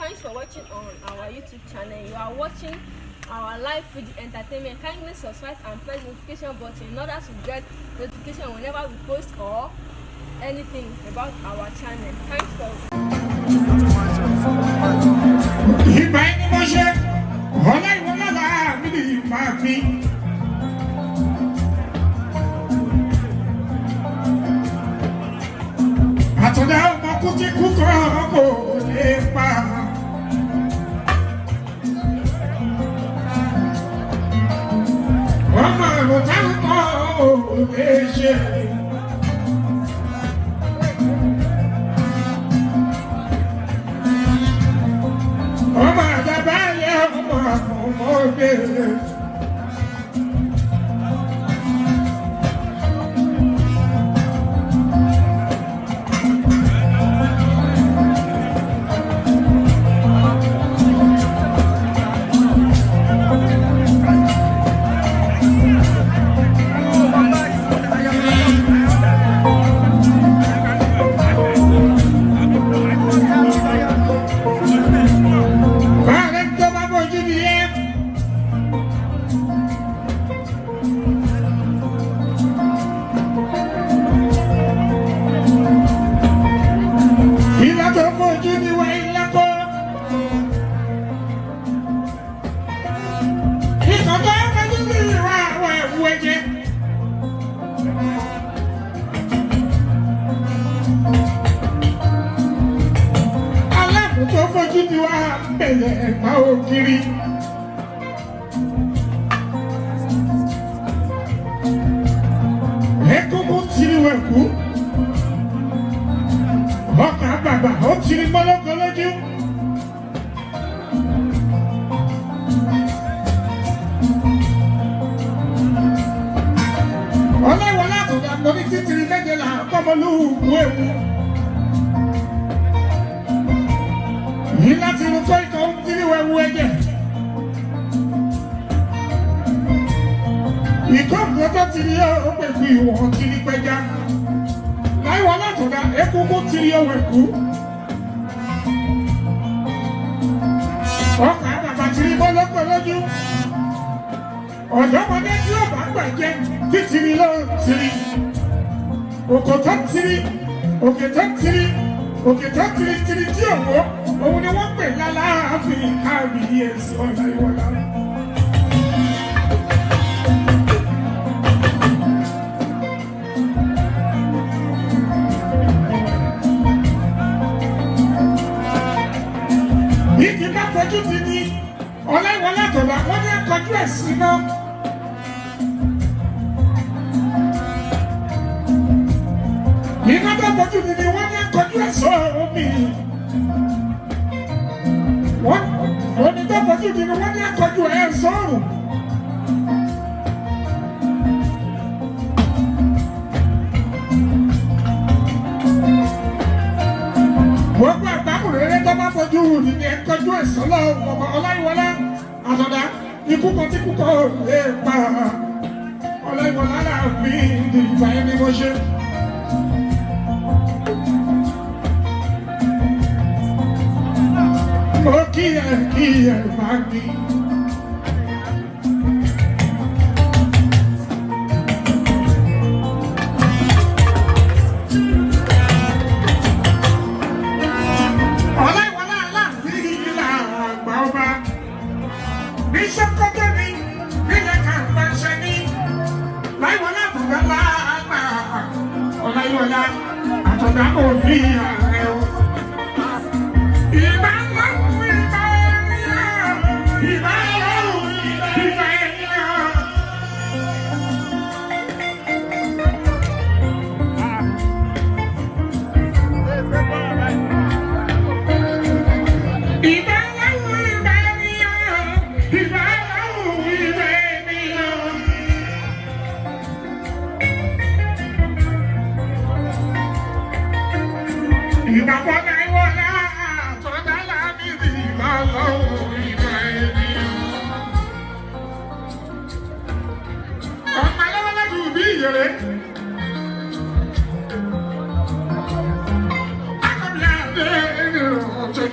Thanks for watching on our YouTube channel. You are watching our live food entertainment. Kindly subscribe and press the notification button in order to get notification whenever we post or anything about our channel. Thanks for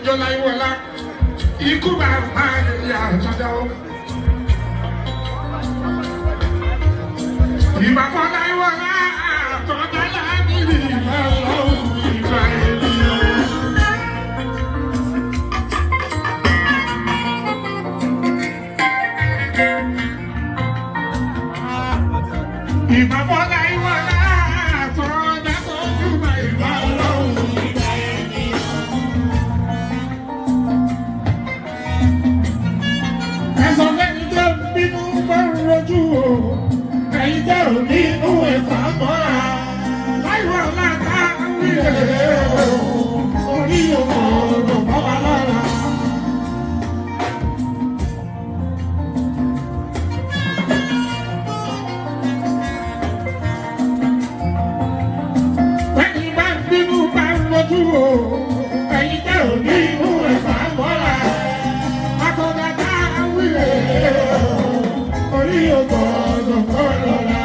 Jola Ikú bàbá ìyá àjọjọ́. Ìbá fọ́lá ìwọ̀lá àtọ́jà lábìlì ìbá ọlọ́run ìgbà ènìyàn. Ìbá fọ́lá ìwọ̀lá àtọ́jà tó jùmọ̀ ìbá ọlọ́run ìgbà ènìyàn. Ẹ̀sọ́ lẹ́ni tó bínú bá ń rojú o. Ẹ̀yin jẹ́ òní inú ẹ̀fà mọ́ra. Láìwọ̀ láta wílẹ̀ orí ọmọ ọ̀dọ̀ bọ́wá lára. Ẹni bá ń bínú bá ń lójú o. Ẹ̀yin jẹ́ òní inú ẹ̀fà mọ́ra. Akọ̀dàdà wílẹ̀ orí ọmọ ọ̀dọ̀ bọ́wá lára.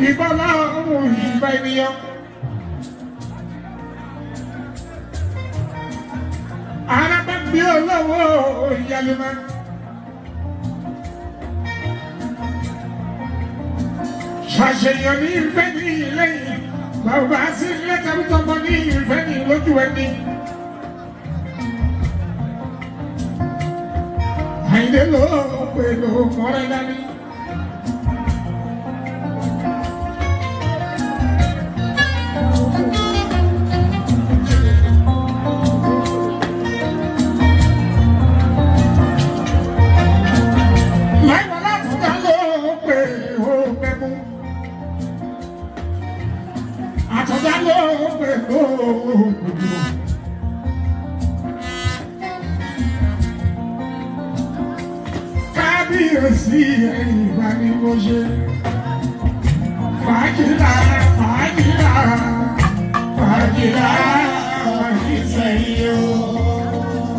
Ìbálá ọmọ ìgbà ènìyàn. Arábẹ́ bí olówó ìyálẹ́mọ́. Ṣàṣeyàn ní ìfẹ́ ní ilé yìí. Bàbá sí lẹ́tàbítọ́mọ ní ìfẹ́ ní lójú ẹni. Àìdè ló pẹ̀lú mọ́rẹ́ dání. Kábíyèsí ìgbà ni mo ṣe fàájìlá fàájìlá fàájìlá ìsẹ̀yìn o.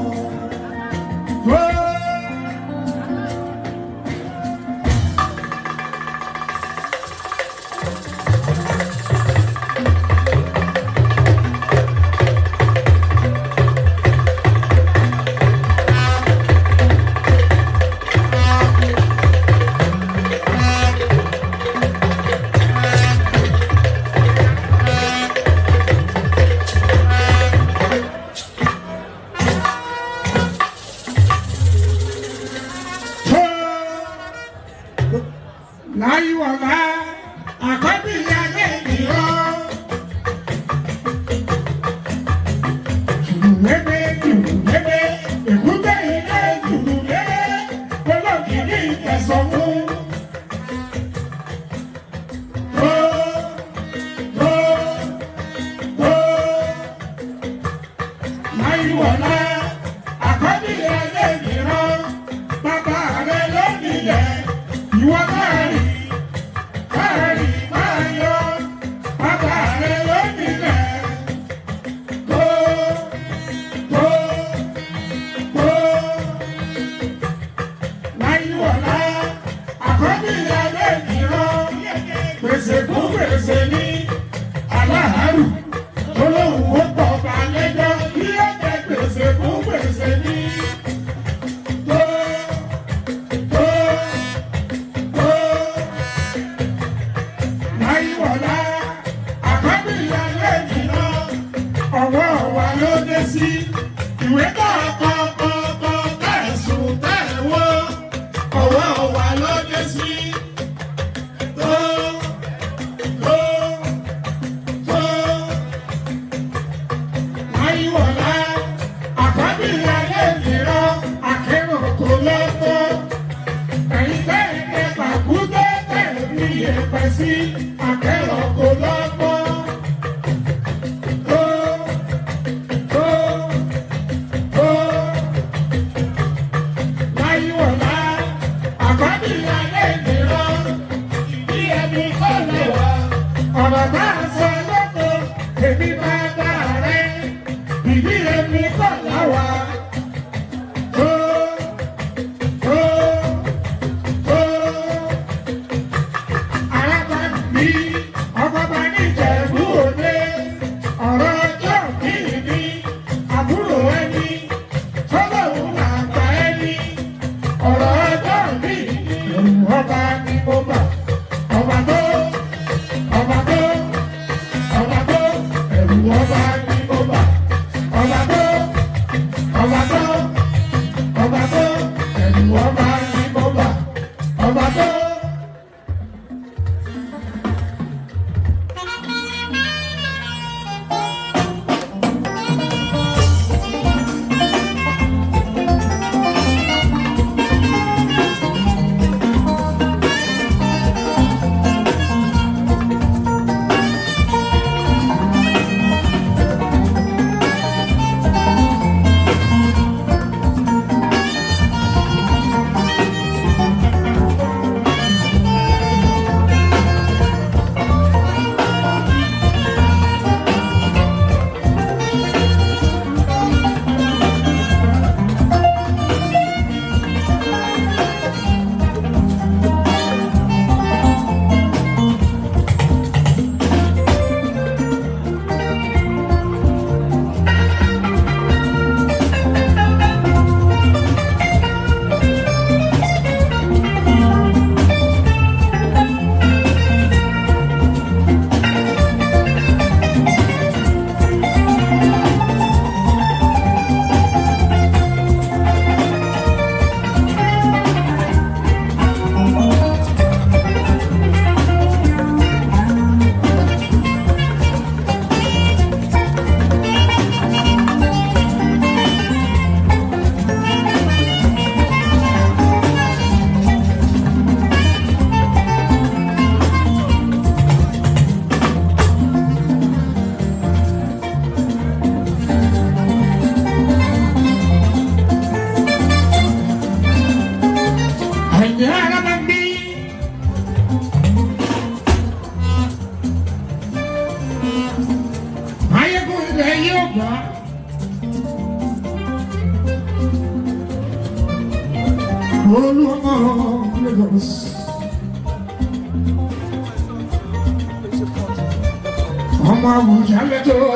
Láyíwọ̀lá àkọ́bí ìyáálé ìrọ̀. Jùlùmẹ́gbẹ́ jùlùmẹ́gbẹ́ èkúté ilé jùlùmẹ́gbẹ́ olókìrí ìtẹ̀sọ̀mú. Láyíwọ̀lá àkọ́bí ìyáálé ìrọ̀. Bàbá rẹ̀ ló nílẹ̀ ìwọ náà rí. Gbèsè fún gbèsè ní aláàárù olóhùn ó pọ̀ bá lẹ́jọ́ kí ó jẹ gbèsè fún gbèsè ní tó. Láyíwọ̀lá àkọ́bí ìyálé ìjìnà ọ̀wọ́ wa ló dé sí ìwé kọ̀ọ̀kan tẹ̀sùn tẹ̀wọ́ ọ̀wọ́ wa ló dé sí. Láyíwọ̀lá àkọ́bí ìyálé ìjìnà akérò kò lọ́gbọ́. Ẹ̀yin tẹ́lẹ̀ pàkúté tẹ̀lé fi yẹ̀pẹ̀ sí akérò kò lọ́gbọ́. Láyíwọ̀lá àkọ́bí ìyálé ìjìnà ìdí ẹni kọ́ lẹ́wà. Ọ̀rọ̀ bá a sọ lọ́kọ̀ èmi máa bá rẹ̀ ìdí ẹni kọ́ láwà. Àyìndé Alábàmbí. Ayégun ilẹ̀ yóò gbà. Olúọmọ Lagos. Ọmọ Àbújá lẹ́jọ́.